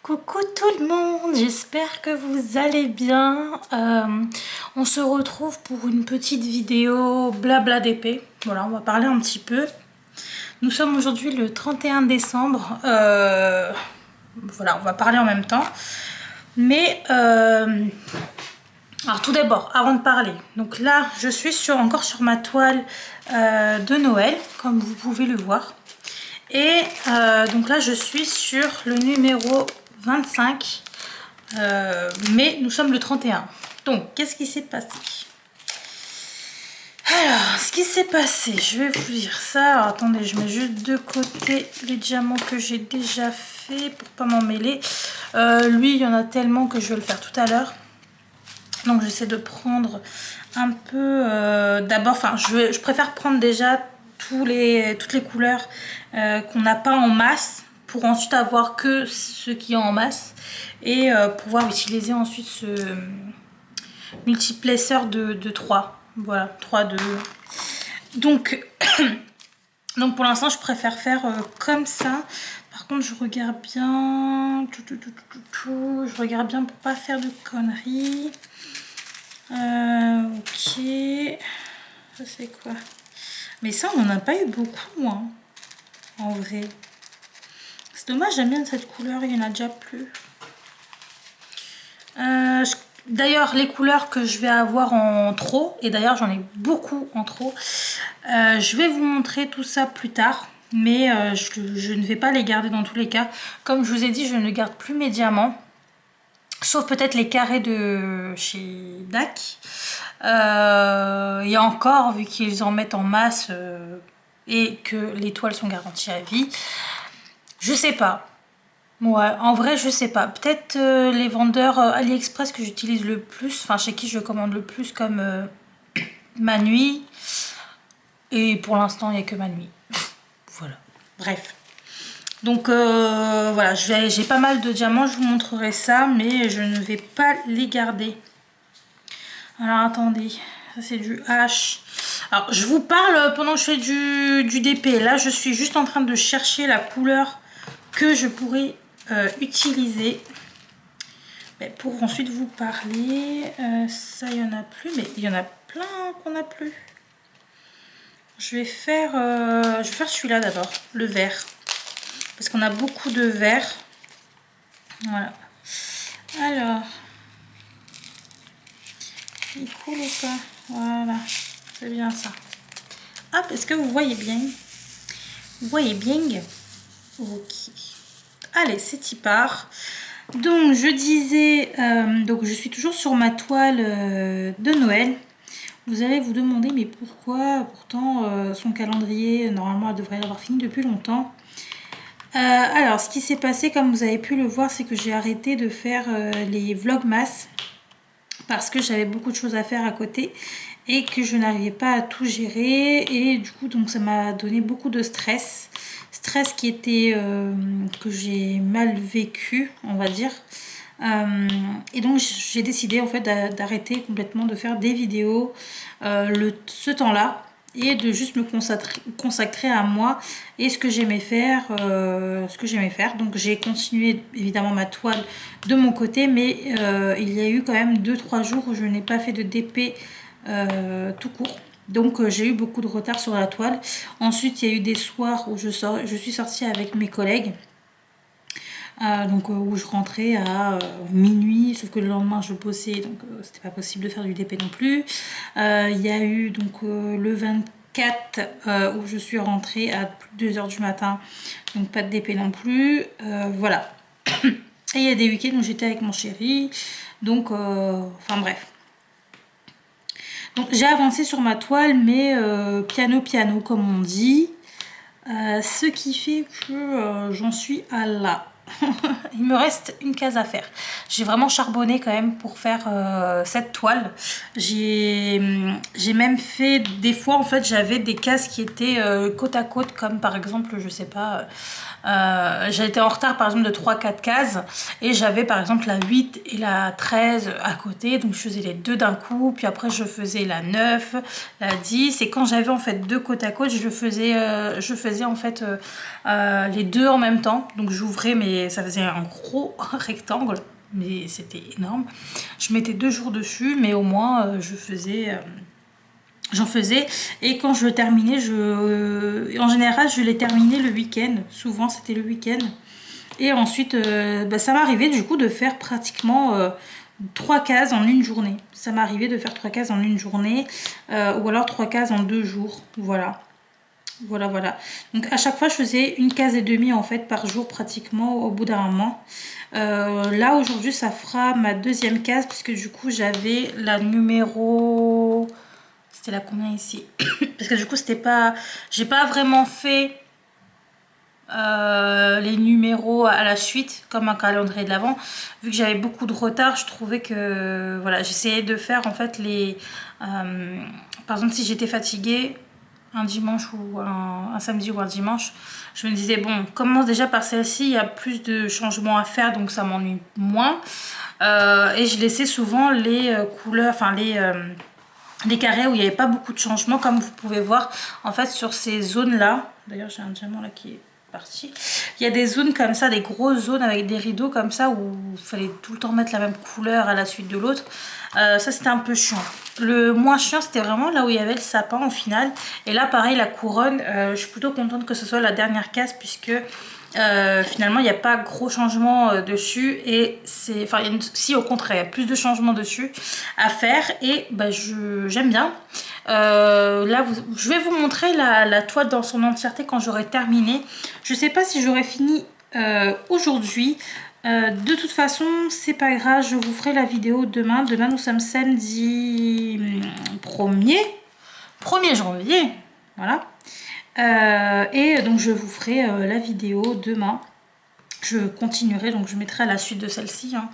Coucou tout le monde, j'espère que vous allez bien. On se retrouve pour une petite vidéo blabla d'épée. Voilà, on va parler un petit peu. Nous sommes aujourd'hui le 31 décembre. Voilà, on va parler en même temps. Mais, alors tout d'abord, avant de parler, donc là, je suis encore sur ma toile de Noël, comme vous pouvez le voir. Et donc là, je suis sur le numéro 25, mais nous sommes le 31. Donc, qu'est-ce qui s'est passé? Alors, ce qui s'est passé, je vais vous dire ça. Alors, attendez, je mets juste de côté les diamants que j'ai déjà fait pour pas m'en mêler. Lui, il y en a tellement que je vais le faire tout à l'heure. Donc, j'essaie de prendre un peu... D'abord, enfin, je préfère prendre déjà toutes les couleurs qu'on n'a pas en masse, pour ensuite avoir que ce qui est en masse et pouvoir utiliser ensuite ce multiplesseur de 3. Voilà, 3 de... Donc pour l'instant, je préfère faire comme ça. Par contre, je regarde bien... Je regarde bien pour pas faire de conneries. Ok. Ça, c'est quoi? Mais ça, on n'en a pas eu beaucoup, hein, en vrai. C'est dommage, j'aime bien cette couleur, il y en a déjà plus. D'ailleurs, les couleurs que je vais avoir en trop, et d'ailleurs j'en ai beaucoup en trop, je vais vous montrer tout ça plus tard, mais je ne vais pas les garder dans tous les cas. Comme je vous ai dit, je ne garde plus mes diamants, sauf peut-être les carrés de chez DAC. Et encore, vu qu'ils en mettent en masse et que les toiles sont garanties à vie, je sais pas. Ouais, en vrai, je sais pas. Peut-être les vendeurs AliExpress que j'utilise le plus, enfin chez qui je commande le plus, comme Manui. Et pour l'instant, il n'y a que Manui. Voilà. Bref. Donc voilà, j'ai pas mal de diamants, je vous montrerai ça, mais je ne vais pas les garder. Alors attendez, ça c'est du H. Alors je vous parle pendant que je fais du DP. Là, je suis juste en train de chercher la couleur que je pourrais utiliser pour ensuite vous parler. Ça, il n'y en a plus, mais il y en a plein qu'on n'a plus. Je vais faire celui-là d'abord, le vert, parce qu'on a beaucoup de vert. Voilà. Alors, il coule ou pas? Voilà, c'est bien ça. Hop, est-ce que vous voyez bien? Vous voyez bien? Ok. Allez, c'est y part. Donc, je disais, donc je suis toujours sur ma toile de Noël. Vous allez vous demander, mais pourquoi? Pourtant, son calendrier, normalement, elle devrait l'avoir fini depuis longtemps. Alors, ce qui s'est passé, comme vous avez pu le voir, c'est que j'ai arrêté de faire les vlogmas parce que j'avais beaucoup de choses à faire à côté et que je n'arrivais pas à tout gérer. Et du coup, donc ça m'a donné beaucoup de stress. Stress qui était que j'ai mal vécu, on va dire. Et donc j'ai décidé en fait d'arrêter complètement de faire des vidéos ce temps-là et de juste me consacrer à moi et ce que j'aimais faire, Donc j'ai continué évidemment ma toile de mon côté, mais il y a eu quand même 2-3 jours où je n'ai pas fait de DP tout court. Donc j'ai eu beaucoup de retard sur la toile. Ensuite il y a eu des soirs où je suis sortie avec mes collègues. Où je rentrais à minuit, sauf que le lendemain je bossais, donc c'était pas possible de faire du DP non plus. Il y a eu donc le 24 où je suis rentrée à plus de 2 h du matin, donc pas de DP non plus. Voilà. Et il y a des week-ends où j'étais avec mon chéri, donc enfin bref. Donc j'ai avancé sur ma toile, mais piano comme on dit, ce qui fait que j'en suis à là. Il me reste une case à faire. J'ai vraiment charbonné quand même pour faire cette toile. J'ai même fait des fois, en fait, j'avais des cases qui étaient côte à côte, comme par exemple, je sais pas, J'ai été en retard par exemple de 3-4 cases et j'avais par exemple la 8 et la 13 à côté, donc je faisais les deux d'un coup, puis après je faisais la 9, la 10, et quand j'avais en fait deux côte à côte, je faisais en fait les deux en même temps, donc j'ouvrais, mais ça faisait un gros rectangle, mais c'était énorme. Je mettais 2 jours dessus, mais au moins j'en faisais, et quand je le terminais, en général je l'ai terminé le week-end, souvent c'était le week-end, et ensuite ça m'arrivait du coup de faire pratiquement 3 cases en une journée. Ça m'arrivait de faire 3 cases en une journée, ou alors 3 cases en 2 jours, voilà. Voilà. Donc à chaque fois je faisais une case et demie en fait par jour pratiquement au bout d'un moment. Là aujourd'hui ça fera ma deuxième case, puisque du coup j'avais la numéro... C'était la combien ici? Parce que du coup c'était pas... J'ai pas vraiment fait les numéros à la suite comme un calendrier de l'avant, vu que j'avais beaucoup de retard. Je trouvais que voilà, j'essayais de faire en fait les... par exemple si j'étais fatiguée un dimanche ou un samedi ou un dimanche, je me disais bon, commence déjà par celle-ci, il y a plus de changements à faire donc ça m'ennuie moins, et je laissais souvent les couleurs, enfin les carrés où il n'y avait pas beaucoup de changements, comme vous pouvez voir en fait sur ces zones là. D'ailleurs j'ai un diamant là qui est parti. Il y a des zones comme ça, des grosses zones avec des rideaux comme ça où il fallait tout le temps mettre la même couleur à la suite de l'autre. Ça c'était un peu chiant. Le moins chiant c'était vraiment là où il y avait le sapin au final. Et là pareil, la couronne, je suis plutôt contente que ce soit la dernière case, puisque finalement il n'y a pas gros changement dessus, et c'est, enfin si au contraire il y a plus de changements dessus à faire, et j'aime bien. Là je vais vous montrer la toile dans son entièreté quand j'aurai terminé. Je sais pas si j'aurai fini aujourd'hui. De toute façon c'est pas grave, je vous ferai la vidéo demain. Demain nous sommes samedi 1er janvier, voilà. Et donc je vous ferai la vidéo demain. Je continuerai, donc je mettrai à la suite de celle-ci, hein.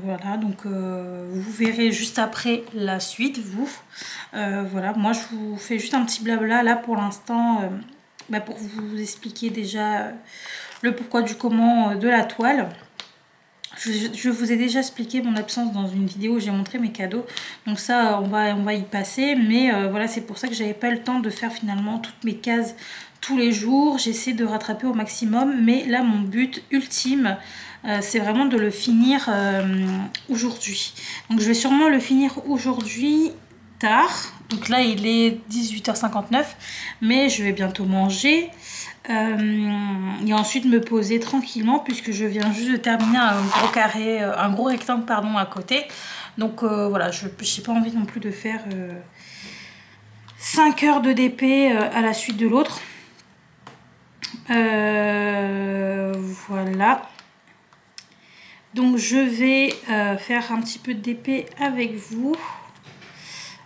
Voilà, donc vous verrez juste après la suite, vous. Voilà, moi je vous fais juste un petit blabla là pour l'instant, pour vous expliquer déjà le pourquoi du comment de la toile. Je vous ai déjà expliqué mon absence dans une vidéo où j'ai montré mes cadeaux, donc ça on va y passer, mais voilà, c'est pour ça que j'avais pas le temps de faire finalement toutes mes cases tous les jours. J'essaie de rattraper au maximum, mais là mon but ultime c'est vraiment de le finir aujourd'hui. Donc je vais sûrement le finir aujourd'hui tard, donc là il est 18h59, mais je vais bientôt manger. Et ensuite me poser tranquillement, puisque je viens juste de terminer un gros carré, un gros rectangle pardon à côté. Donc voilà, je n'ai pas envie non plus de faire 5 heures de DP à la suite de l'autre. Voilà. Donc je vais faire un petit peu de DP avec vous.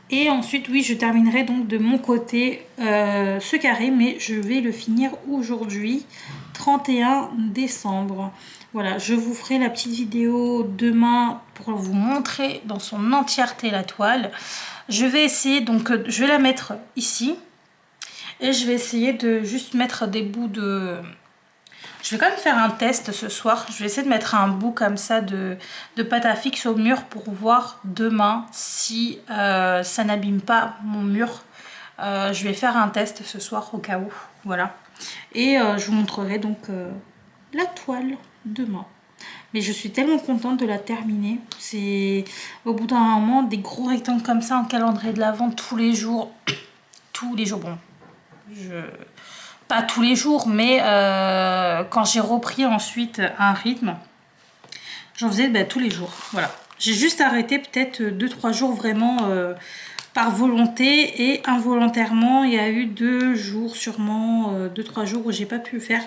Et ensuite, oui, je terminerai donc de mon côté ce carré, mais je vais le finir aujourd'hui, 31 décembre. Voilà, je vous ferai la petite vidéo demain pour vous montrer dans son entièreté la toile. Je vais essayer, donc je vais la mettre ici. Et je vais essayer de juste mettre des bouts de... Je vais quand même faire un test ce soir. Je vais essayer de mettre un bout comme ça de pâte à fixe au mur pour voir demain si ça n'abîme pas mon mur. Je vais faire un test ce soir au cas où. Voilà. Et je vous montrerai donc la toile demain. Mais je suis tellement contente de la terminer. C'est au bout d'un moment des gros rectangles comme ça en calendrier de l'Avent tous les jours. Tous les jours. Bon, pas tous les jours, mais quand j'ai repris ensuite un rythme, j'en faisais tous les jours. Voilà. J'ai juste arrêté peut-être 2-3 jours vraiment par volonté, et involontairement il y a eu 2 jours sûrement, 2-3 jours où j'ai pas pu le faire,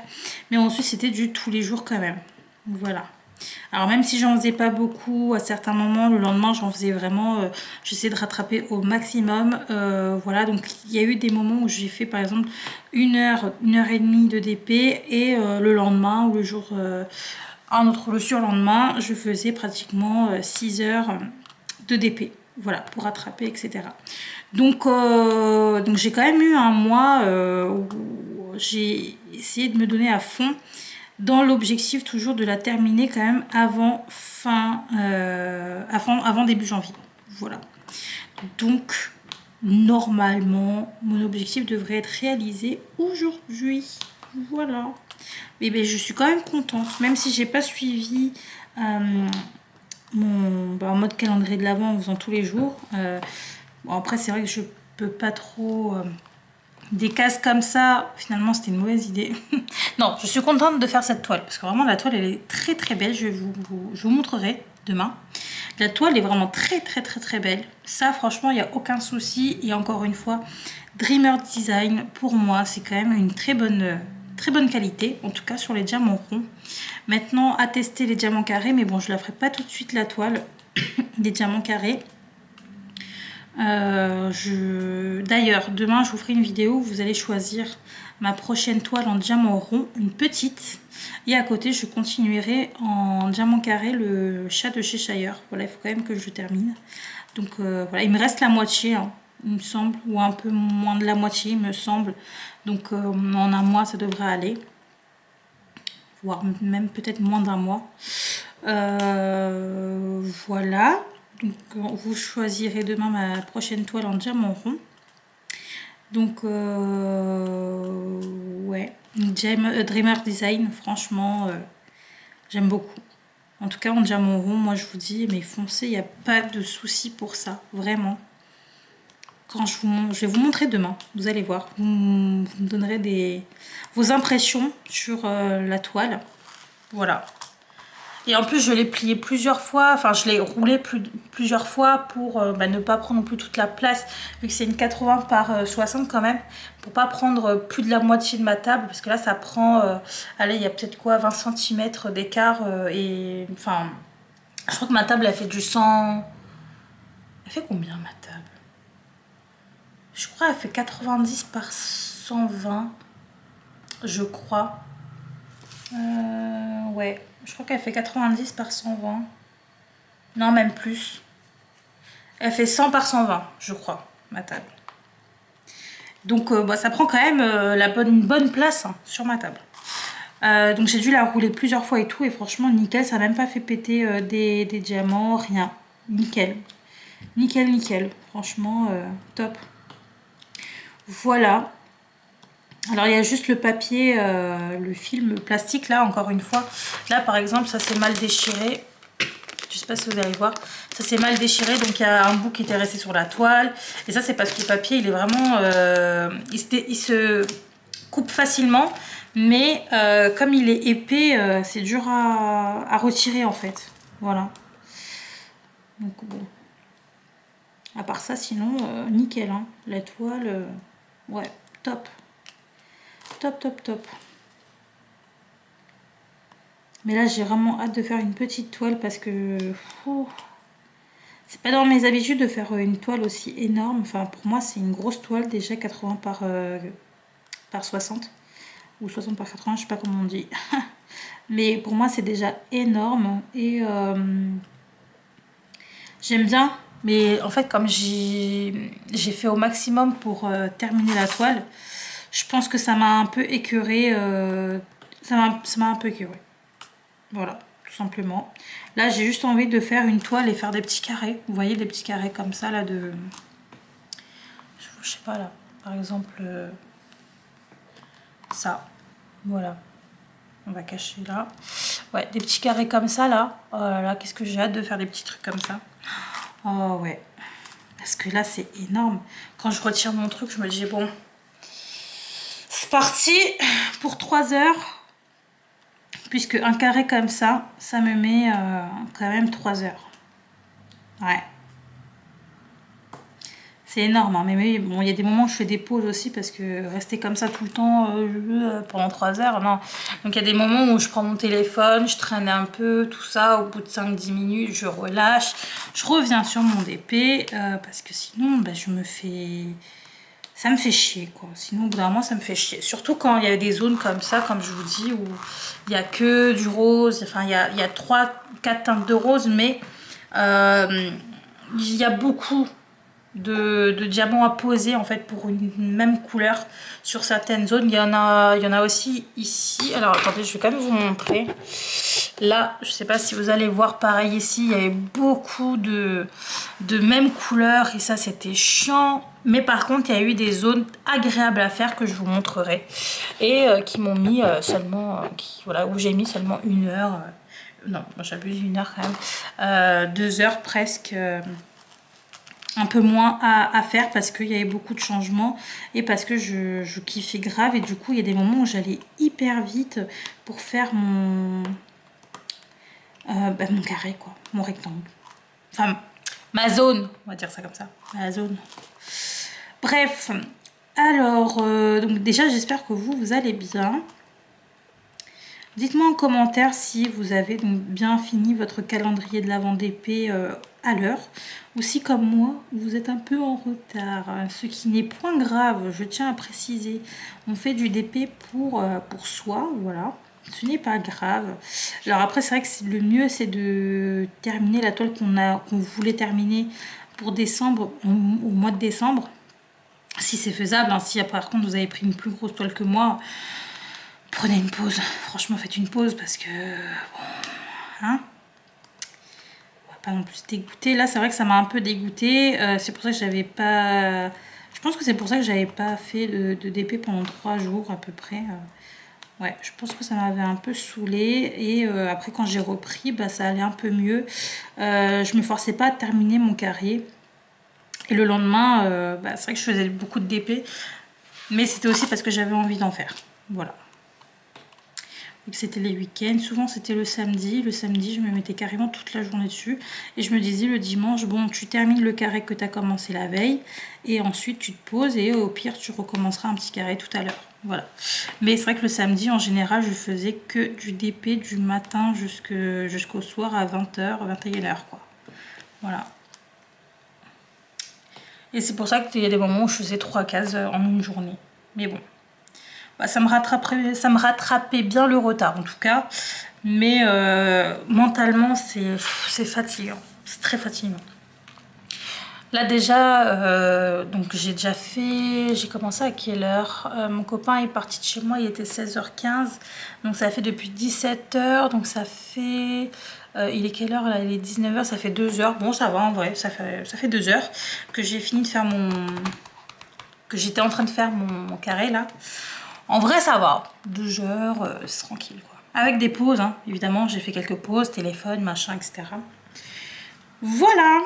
mais ensuite c'était du tous les jours quand même. Voilà. Alors même si j'en faisais pas beaucoup à certains moments, le lendemain j'en faisais vraiment, j'essaie de rattraper au maximum. Voilà, donc il y a eu des moments où j'ai fait par exemple 1 heure et demie de DP, et le lendemain ou le jour, le surlendemain, je faisais pratiquement 6 heures de DP. Voilà, pour rattraper, etc. Donc j'ai quand même eu un mois où j'ai essayer de me donner à fond dans l'objectif toujours de la terminer quand même avant avant début janvier. Voilà. Donc normalement mon objectif devrait être réalisé aujourd'hui. Voilà. Mais ben, je suis quand même contente, même si j'ai pas suivi en mode calendrier de l'avant en faisant tous les jours. Bon, après c'est vrai que je peux pas trop des cases comme ça, finalement c'était une mauvaise idée. Non, je suis contente de faire cette toile parce que vraiment la toile elle est très très belle. Je vous montrerai demain. La toile est vraiment très très très très belle. Ça franchement il n'y a aucun souci. Et encore une fois, Dreamer Design pour moi c'est quand même une très bonne qualité. En tout cas sur les diamants ronds. Maintenant à tester les diamants carrés. Mais bon je la ferai pas tout de suite la toile des diamants carrés. D'ailleurs demain je vous ferai une vidéo où vous allez choisir ma prochaine toile en diamant rond, une petite, et à côté je continuerai en diamant carré le chat de Cheshire. Voilà, il faut quand même que je termine. Donc voilà, il me reste la moitié hein, il me semble, ou un peu moins de la moitié il me semble. Donc en un mois ça devrait aller, voire même peut-être moins d'un mois. Voilà. Donc vous choisirez demain ma prochaine toile en diamant rond. Donc ouais, Dreamer Design, franchement j'aime beaucoup. En tout cas en diamant rond, moi je vous dis, mais foncez, il n'y a pas de souci pour ça, vraiment. Quand je vais vous montrer demain, vous allez voir, vous me donnerez vos impressions sur la toile. Voilà. Et en plus, je l'ai plié plusieurs fois, enfin je l'ai roulé plusieurs fois pour ne pas prendre non plus toute la place, vu que c'est une 80 par 60 quand même, pour pas prendre plus de la moitié de ma table, parce que là ça prend, allez, il y a peut-être quoi, 20 cm d'écart, et enfin, je crois que ma table elle fait du 100... Elle fait combien ma table? Je crois qu'elle fait 90 par 120, je crois. Ouais, je crois qu'elle fait 90 par 120. Non, même plus. Elle fait 100 par 120, je crois, ma table. Donc ça prend quand même une bonne place hein, sur ma table. Donc j'ai dû la rouler plusieurs fois et tout. Et franchement, nickel, ça n'a même pas fait péter des diamants, rien. Nickel. Nickel, nickel. Franchement, top. Voilà. Alors il y a juste le papier, le film plastique là, encore une fois. Là par exemple, ça s'est mal déchiré. Je sais pas si vous allez voir. Ça s'est mal déchiré, donc il y a un bout qui était resté sur la toile. Et ça c'est parce que le papier il est vraiment... il se coupe facilement. Mais comme il est épais, c'est dur à retirer en fait. Voilà. Donc bon. À part ça, sinon, nickel. Hein. La toile, ouais, top. Top, top, top. Mais là, j'ai vraiment hâte de faire une petite toile parce que... c'est pas dans mes habitudes de faire une toile aussi énorme. Enfin, pour moi, c'est une grosse toile déjà, 80 par 60. Ou 60 par 80, je sais pas comment on dit. Mais pour moi, c'est déjà énorme. Et j'aime bien. Mais en fait, comme j'ai fait au maximum pour terminer la toile, je pense que ça m'a un peu écœuré. Ça m'a un peu écœuré. Voilà, tout simplement. Là, j'ai juste envie de faire une toile et faire des petits carrés. Vous voyez, des petits carrés comme ça, là, de... Je sais pas, là. Par exemple, ça. Voilà. On va cacher là. Ouais, des petits carrés comme ça, là. Oh là là, qu'est-ce que j'ai hâte de faire des petits trucs comme ça. Oh, ouais. Parce que là, c'est énorme. Quand je retire mon truc, je me dis, bon... C'est parti pour 3 heures. Puisque un carré comme ça me met quand même 3 heures. Ouais. C'est énorme, hein. Mais bon, il y a des moments où je fais des pauses aussi parce que rester comme ça tout le temps pendant 3 heures, non. Donc il y a des moments où je prends mon téléphone, je traîne un peu, tout ça. Au bout de 5-10 minutes, je relâche. Je reviens sur mon DP parce que sinon, bah, ça me fait chier, quoi. Sinon, au bout d'un moment, ça me fait chier. Surtout quand il y a des zones comme ça, comme je vous dis, où il n'y a que du rose. Enfin, il y a 3-4 teintes de rose, mais il y a beaucoup de diamants à poser en fait pour une même couleur sur certaines zones. Il y en a aussi ici. Alors attendez, je vais quand même vous montrer. Là, je sais pas si vous allez voir pareil ici, il y avait beaucoup de même couleur et ça c'était chiant. Mais par contre, il y a eu des zones agréables à faire que je vous montrerai et qui m'ont mis seulement, voilà, où j'ai mis seulement 1 heure. Non, j'abuse, 1 heure quand même. 2 heures presque. Un peu moins à faire parce qu'il y avait beaucoup de changements et parce que je kiffais grave et du coup il y a des moments où j'allais hyper vite pour faire mon mon carré quoi, mon rectangle, enfin ma zone, on va dire ça comme ça, ma zone. Bref, alors donc déjà j'espère que vous allez bien. Dites-moi en commentaire si vous avez donc bien fini votre calendrier de l'Avent d'épée à l'heure ou si comme moi vous êtes un peu en retard, ce qui n'est point grave, je tiens à préciser. On fait du DP pour soi, voilà, ce n'est pas grave. Alors après c'est vrai que le mieux c'est de terminer la toile qu'on voulait terminer pour décembre, au mois de décembre, si c'est faisable, hein. Si par contre vous avez pris une plus grosse toile que moi, prenez une pause, franchement faites une pause parce que bon, hein, on va pas non plus se dégoûter. Là c'est vrai que ça m'a un peu dégoûté, c'est pour ça que j'avais pas, je pense que c'est pour ça que j'avais pas fait de DP pendant 3 jours à peu près. Ouais, je pense que ça m'avait un peu saoulé et après quand j'ai repris, bah, ça allait un peu mieux. Je me forçais pas à terminer mon carré et le lendemain, bah, c'est vrai que je faisais beaucoup de DP, mais c'était aussi parce que j'avais envie d'en faire, voilà. C'était les week-ends, souvent c'était le samedi. Le samedi, je me mettais carrément toute la journée dessus. Et je me disais le dimanche, bon, tu termines le carré que tu as commencé la veille. Et ensuite, tu te poses et au pire, tu recommenceras un petit carré tout à l'heure. Voilà. Mais c'est vrai que le samedi, en général, je faisais que du DP du matin jusqu'au soir à 20h, 21h, quoi. Voilà. Et c'est pour ça qu'il y a des moments où je faisais 3 cases en une journée. Mais bon. Bah, ça me rattrapait bien le retard en tout cas, mais mentalement c'est fatigant, c'est très fatigant. Là déjà, donc j'ai commencé à quelle heure? Mon copain est parti de chez moi, il était 16h15, donc ça fait depuis 17h, donc ça fait... il est quelle heure là? Il est 19h, ça fait 2 heures, bon ça va en vrai, ça fait 2 heures que j'ai fini de faire que j'étais en train de faire mon carré là. En vrai, ça va. 2 heures, c'est tranquille, quoi. Avec des pauses, hein. Évidemment, j'ai fait quelques pauses, téléphone, machin, etc. Voilà.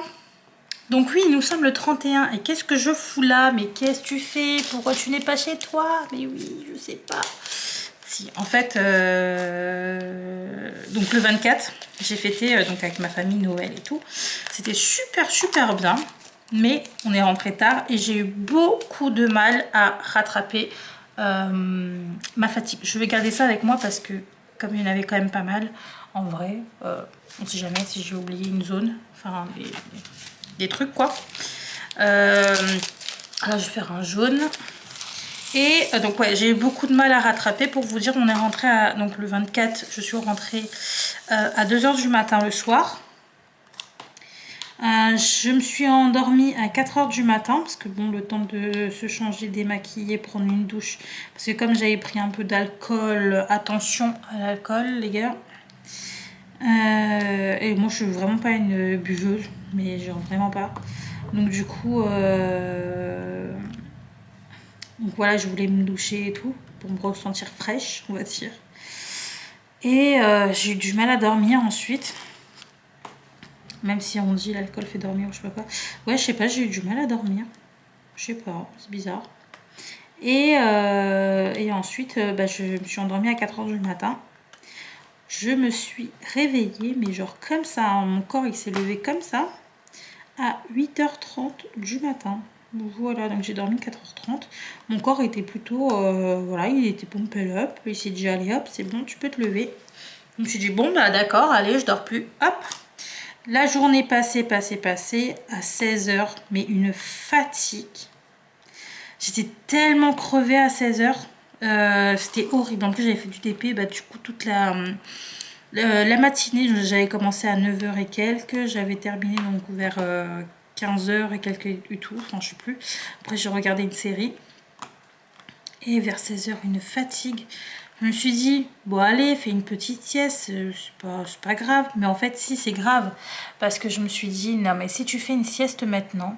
Donc oui, nous sommes le 31. Et qu'est-ce que je fous là? Mais qu'est-ce que tu fais? Pourquoi tu n'es pas chez toi? Mais oui, je sais pas. Si, en fait, donc le 24, j'ai fêté donc avec ma famille Noël et tout. C'était super, super bien. Mais on est rentré tard et j'ai eu beaucoup de mal à rattraper ma fatigue. Je vais garder ça avec moi parce que comme il y en avait quand même pas mal, en vrai, on sait jamais si j'ai oublié une zone, enfin des trucs quoi. Alors je vais faire un jaune. Et donc ouais, j'ai eu beaucoup de mal à rattraper. Pour vous dire, on est rentré donc le 24, je suis rentrée à 2 h du matin le soir. Je me suis endormie à 4 h du matin parce que bon, le temps de se changer, démaquiller, prendre une douche, parce que comme j'avais pris un peu d'alcool, attention à l'alcool les gars, et moi je suis vraiment pas une buveuse, mais genre vraiment pas, donc du coup donc voilà, je voulais me doucher et tout pour me ressentir fraîche, on va dire, et j'ai eu du mal à dormir ensuite. Même si on dit l'alcool fait dormir ou je sais pas quoi. Ouais, je sais pas, j'ai eu du mal à dormir. Je sais pas, c'est bizarre. Et ensuite, bah, je me suis endormie à 4 h du matin. Je me suis réveillée, mais genre comme ça, hein, mon corps il s'est levé comme ça, à 8h30 du matin. Voilà, donc j'ai dormi 4h30. Mon corps était plutôt, voilà, il était pompé up. Il s'est dit, allez hop, c'est bon, tu peux te lever. Je me suis dit, bon, bah d'accord, allez, je dors plus, hop. La journée passée à 16 h, mais une fatigue. J'étais tellement crevée à 16 h. C'était horrible. En plus, j'avais fait du DP. Bah, du coup, toute la matinée, j'avais commencé à 9 h et quelques. J'avais terminé donc vers 15 h et quelques et tout, enfin je sais plus. Après j'ai regardé une série et vers 16 h une fatigue. Je me suis dit bon allez, fais une petite sieste, c'est pas grave. Mais en fait si, c'est grave parce que je me suis dit non mais si tu fais une sieste maintenant,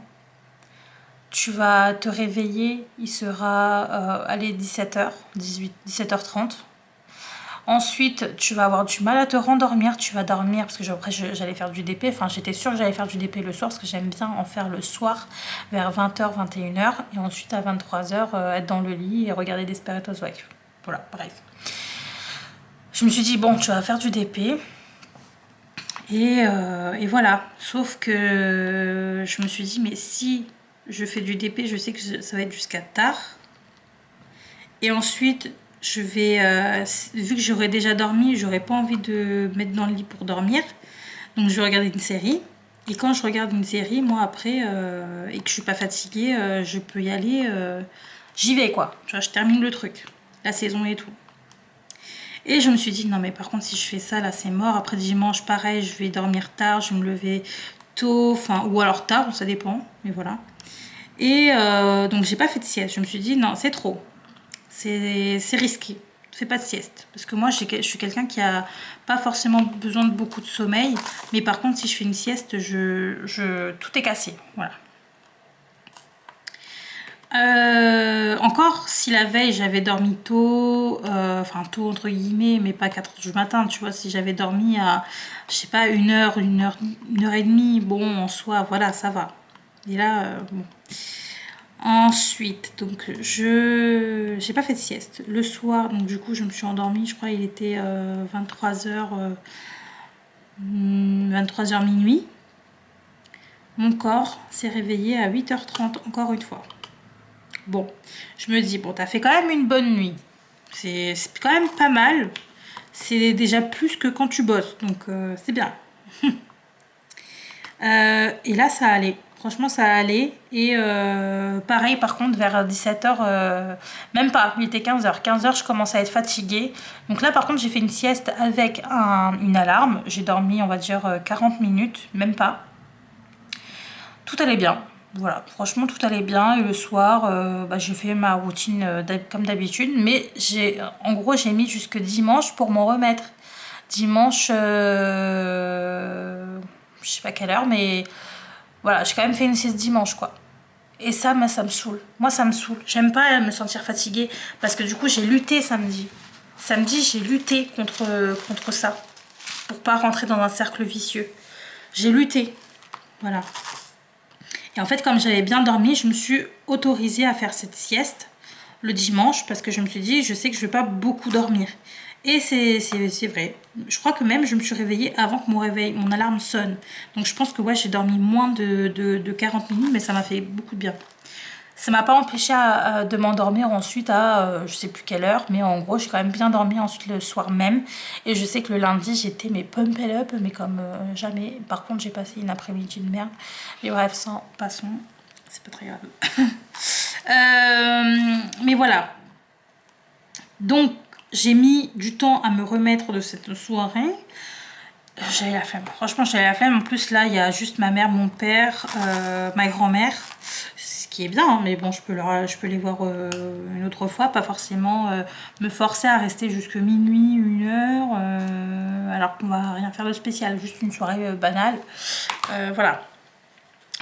tu vas te réveiller, il sera allez 17 h, 17 h 30. Ensuite, tu vas avoir du mal à te rendormir, tu vas dormir, parce que après j'allais faire du DP, enfin j'étais sûre que j'allais faire du DP le soir, parce que j'aime bien en faire le soir, vers 20 h, 21 h, et ensuite à 23 h, être dans le lit et regarder Desperate Housewives. Voilà, bref. Je me suis dit, bon, tu vas faire du DP, et voilà. Sauf que je me suis dit, mais si je fais du DP, je sais que ça va être jusqu'à tard, et ensuite... je vais, vu que j'aurais déjà dormi, j'aurais pas envie de me mettre dans le lit pour dormir. Donc je vais regarder une série. Et quand je regarde une série, moi après, et que je suis pas fatiguée, je peux y aller, j'y vais quoi. Tu vois, je termine le truc, la saison et tout. Et je me suis dit, non mais par contre si je fais ça, là c'est mort. Après dimanche, pareil, je vais dormir tard, je vais me lever tôt, enfin, ou alors tard, ça dépend, mais voilà. Et donc j'ai pas fait de sieste, je me suis dit, non, c'est trop. C'est risqué. Fais pas de sieste. Parce que moi, je suis quelqu'un qui a pas forcément besoin de beaucoup de sommeil. Mais par contre, si je fais une sieste, tout est cassé. Voilà. Encore, si la veille, j'avais dormi tôt, enfin tôt entre guillemets, mais pas 4 h du matin, tu vois, si j'avais dormi à, je sais pas, 1 h, 1 h et demie, bon, en soi, voilà, ça va. Et là, bon... Ensuite, donc j'ai pas fait de sieste le soir, donc du coup je me suis endormie, je crois il était 23 h, 23 h minuit. Mon corps s'est réveillé à 8 h 30 encore une fois. Bon, je me dis bon, t'as fait quand même une bonne nuit, c'est quand même pas mal, c'est déjà plus que quand tu bosses, donc c'est bien. Et là ça allait. Franchement, ça allait. Et pareil, par contre, vers 17 h, même pas, il était 15 h. 15 h, je commence à être fatiguée. Donc là, par contre, j'ai fait une sieste avec une alarme. J'ai dormi, on va dire, 40 minutes, même pas. Tout allait bien. Voilà, franchement, tout allait bien. Et le soir, j'ai fait ma routine comme d'habitude. Mais en gros, j'ai mis jusque dimanche pour m'en remettre. Dimanche, je sais pas quelle heure, mais... Voilà, j'ai quand même fait une sieste dimanche, quoi. Et ça me saoule. Moi, ça me saoule. J'aime pas me sentir fatiguée. Parce que du coup, j'ai lutté samedi. Samedi, j'ai lutté contre ça. Pour pas rentrer dans un cercle vicieux. J'ai lutté. Voilà. Et en fait, comme j'avais bien dormi, je me suis autorisée à faire cette sieste le dimanche. Parce que je me suis dit, je sais que je vais pas beaucoup dormir. Et c'est vrai. Je crois que même je me suis réveillée avant que mon alarme sonne. Donc je pense que ouais, j'ai dormi moins de 40 minutes, mais ça m'a fait beaucoup de bien. Ça m'a pas empêché de m'endormir ensuite à je sais plus quelle heure, mais en gros j'ai quand même bien dormi ensuite le soir même. Et je sais que le lundi j'étais pumped up, mais comme jamais. Par contre j'ai passé une après-midi de merde. Mais bref, passons, c'est pas très grave. Mais voilà. Donc j'ai mis du temps à me remettre de cette soirée. J'avais la flemme. Franchement, j'avais la flemme. En plus, là, il y a juste ma mère, mon père, ma grand-mère. Ce qui est bien, hein, mais bon, je peux les voir une autre fois. Pas forcément me forcer à rester jusque minuit, 1 h, alors qu'on va rien faire de spécial. Juste une soirée banale. Voilà.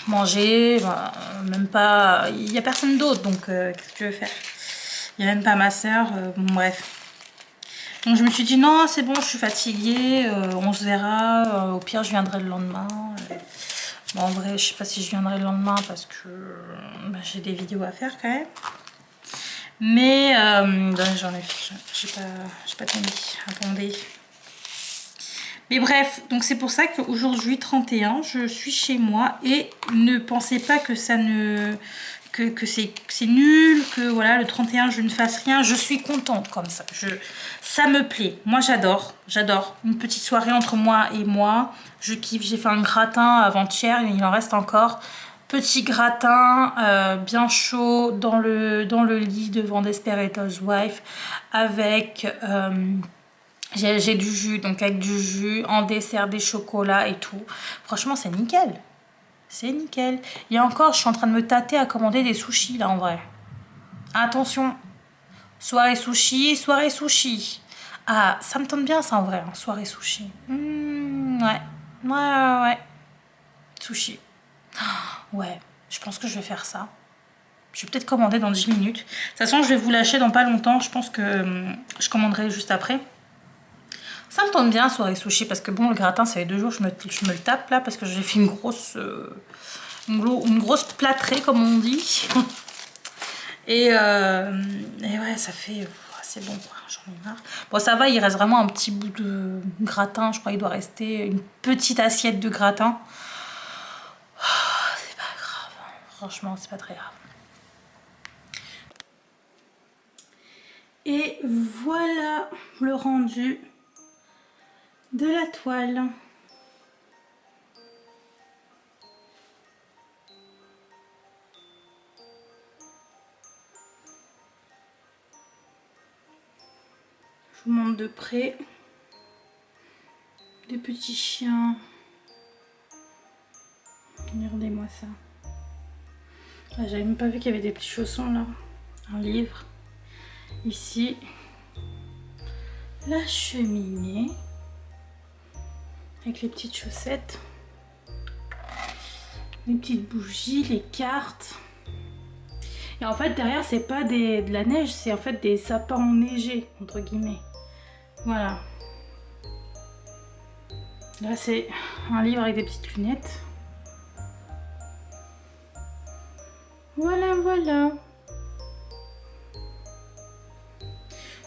Manger, même pas... Il n'y a personne d'autre, donc qu'est-ce que tu veux faire? Il n'y a même pas ma soeur. Bon, bref. Donc je me suis dit non, c'est bon, je suis fatiguée, on se verra, au pire je viendrai le lendemain. Bon, en vrai, je sais pas si je viendrai le lendemain parce que j'ai des vidéos à faire quand même. Mais j'ai pas ton lit, attendez. Mais bref, donc c'est pour ça qu'aujourd'hui 31, je suis chez moi et ne pensez pas que ça ne... que c'est nul, que voilà, le 31 je ne fasse rien. Je suis contente comme ça, ça me plaît. Moi j'adore une petite soirée entre moi et moi. Je kiffe, j'ai fait un gratin avant-hier, il en reste encore. Petit gratin bien chaud dans le lit devant Desperate Housewives avec... j'ai du jus, donc avec du jus, en dessert des chocolats et tout. Franchement, c'est nickel. C'est nickel. Et encore, je suis en train de me tâter à commander des sushis là en vrai. Attention, soirée sushi, soirée sushi. Ah, ça me tente bien ça en vrai, hein, soirée sushi. Ouais, ouais. Sushi. Ouais, je pense que je vais faire ça. Je vais peut-être commander dans 10 minutes. De toute façon, je vais vous lâcher dans pas longtemps. Je pense que je commanderai juste après. Ça me tente bien, soirée sushi, parce que bon, le gratin, ça fait 2 jours que je me le tape là, parce que j'ai fait une grosse plâtrée, comme on dit. Et ouais, ça fait... c'est bon, quoi, j'en ai marre. Bon, ça va, il reste vraiment un petit bout de gratin. Je crois qu'il doit rester une petite assiette de gratin. C'est pas grave, hein. Franchement, c'est pas très grave. Et voilà le rendu de la toile. Je vous montre de près. Des petits chiens. Regardez-moi ça. Ah, j'avais même pas vu qu'il y avait des petits chaussons là. Un livre. Ici, la cheminée. Avec les petites chaussettes. Les petites bougies, les cartes. Et en fait, derrière, c'est pas de la neige, c'est en fait des sapins enneigés, entre guillemets. Voilà. Là, c'est un livre avec des petites lunettes. Voilà, voilà.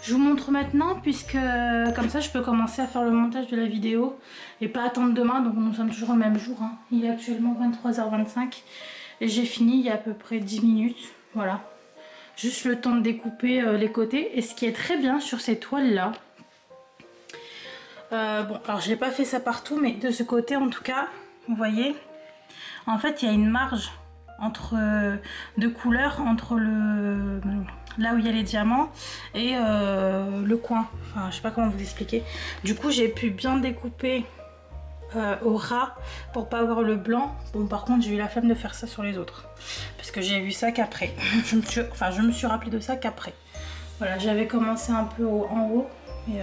Je vous montre maintenant, puisque comme ça, je peux commencer à faire le montage de la vidéo et pas attendre demain. Donc, nous sommes toujours le même jour, hein. Il est actuellement 23h25 et j'ai fini il y a à peu près 10 minutes. Voilà. Juste le temps de découper les côtés. Et ce qui est très bien sur ces toiles-là, bon, alors je n'ai pas fait ça partout, mais de ce côté en tout cas, vous voyez, en fait, il y a une marge entre de couleurs entre là où il y a les diamants et le coin. Enfin, je sais pas comment vous expliquer. Du coup, j'ai pu bien découper au ras pour pas avoir le blanc. Bon, par contre, j'ai eu la flemme de faire ça sur les autres parce que j'ai vu ça qu'après. je me suis rappelé de ça qu'après. Voilà, j'avais commencé un peu en haut et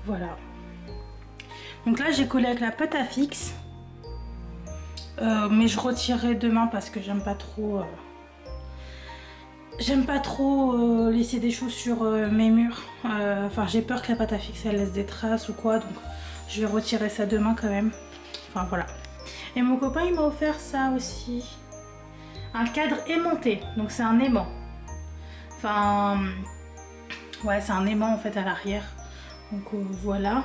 voilà. Donc là, j'ai collé avec la pâte à fixe. Mais je retirerai demain parce que j'aime pas trop laisser des choses sur mes murs. Enfin, j'ai peur que la pâte à fixe elle laisse des traces ou quoi, donc je vais retirer ça demain quand même. Enfin voilà. Et mon copain il m'a offert ça aussi, un cadre aimanté, donc c'est un aimant. Enfin ouais, c'est un aimant en fait à l'arrière. Donc voilà.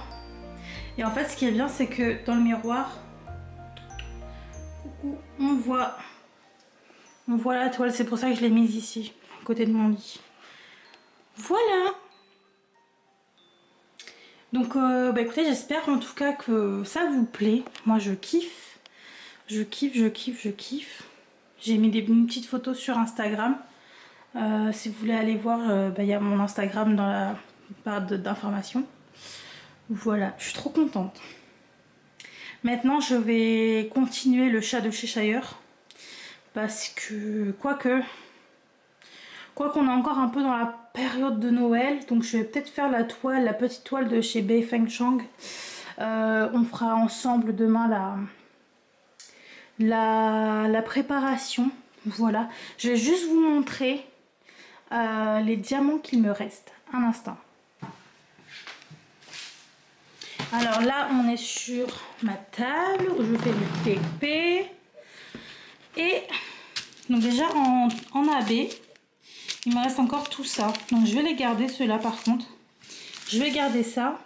Et en fait, ce qui est bien, c'est que dans le miroir, on voit la toile. C'est pour ça que je l'ai mise ici, à côté de mon lit. Voilà. Donc, bah écoutez, j'espère en tout cas que ça vous plaît. Moi, je kiffe. Je kiffe. J'ai mis une petite photo sur Instagram. Si vous voulez aller voir, bah, y a mon Instagram dans la barre d'informations. Voilà, je suis trop contente. Maintenant, je vais continuer le chat de Cheshire. Parce que, quoique qu'on est encore un peu dans la période de Noël, donc je vais peut-être faire la petite toile de chez Bei Feng Chang. On fera ensemble demain la préparation. Voilà, je vais juste vous montrer les diamants qu'il me reste. Un instant. Alors là, on est sur ma table où je fais du TP. Et donc déjà en AB, il me reste encore tout ça. Donc je vais les garder, ceux-là par contre. Je vais garder ça.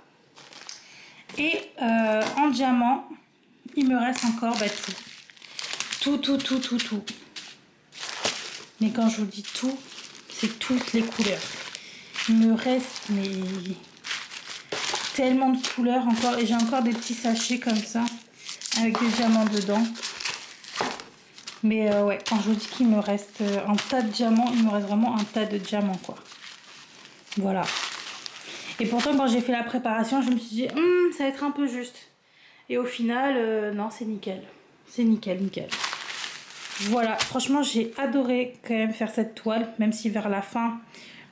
Et en diamant, il me reste encore bah, tout. Mais quand je vous dis tout, c'est toutes les couleurs. Il me reste mais tellement de couleurs encore. Et j'ai encore des petits sachets comme ça, avec des diamants dedans. Mais ouais, quand je vous dis qu'il me reste un tas de diamants, il me reste vraiment un tas de diamants, quoi. Voilà. Et pourtant, quand j'ai fait la préparation, je me suis dit, ça va être un peu juste. Et au final, non, c'est nickel. c'est nickel, nickel. Voilà, franchement, j'ai adoré quand même faire cette toile, même si vers la fin,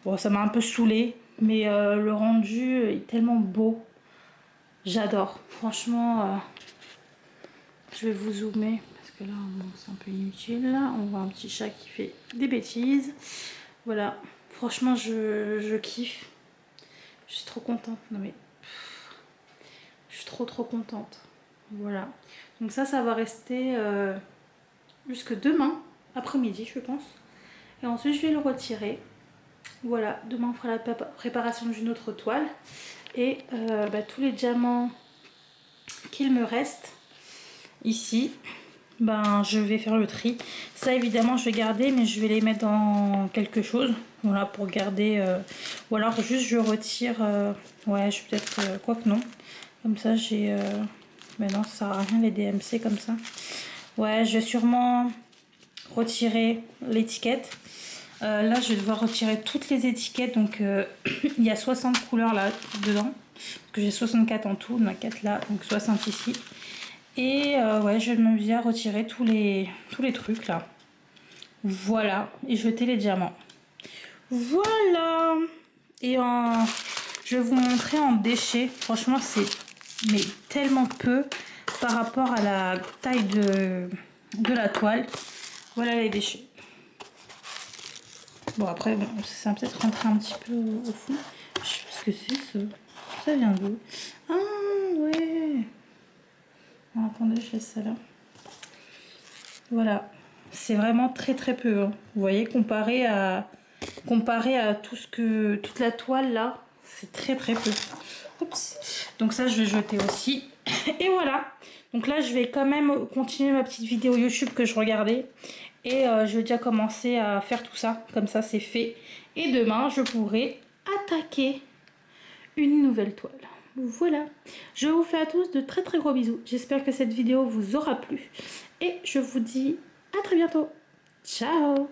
bon, ça m'a un peu saoulé, mais le rendu est tellement beau. J'adore. Franchement, je vais vous zoomer, parce que là, bon, c'est un peu inutile. On voit un petit chat qui fait des bêtises. Voilà, franchement, je kiffe. Je suis trop contente. Non mais, je suis trop contente. Voilà. Donc ça va rester jusque demain, après-midi, je pense. Et ensuite, je vais le retirer. Voilà, demain on fera la préparation d'une autre toile. Et tous les diamants qu'il me reste ici, ben je vais faire le tri. Ça évidemment je vais garder, mais je vais les mettre dans quelque chose. Voilà, pour garder. Ou alors juste je retire. Ouais, je vais peut-être. Quoi que non. Comme ça j'ai. Mais non, ça sert à rien les DMC comme ça. Ouais, je vais sûrement retirer l'étiquette. Là je vais devoir retirer toutes les étiquettes. Donc il y a 60 couleurs là dedans. Parce que j'ai 64 en tout. On a 4 là, donc 60 ici. Et ouais, je vais m'amuser à retirer tous les trucs là. Voilà. Et jeter les diamants. Voilà. Et je vais vous montrer en déchets. Franchement, c'est mais tellement peu par rapport à la taille de la toile. Voilà les déchets. Bon, après, bon, ça va peut-être rentrer un petit peu au fond. Je sais pas ce que c'est ça. Ça vient d'où? Ah, ouais. Alors, attendez, je laisse ça là. Voilà. C'est vraiment très peu. Hein. Vous voyez, comparé à toute la toile là, c'est très peu. Oups. Donc ça, je vais jeter aussi. Et voilà. Donc là, je vais quand même continuer ma petite vidéo YouTube que je regardais. Et je vais déjà commencer à faire tout ça. Comme ça, c'est fait. Et demain, je pourrai attaquer une nouvelle toile. Voilà. Je vous fais à tous de très gros bisous. J'espère que cette vidéo vous aura plu. Et je vous dis à très bientôt. Ciao!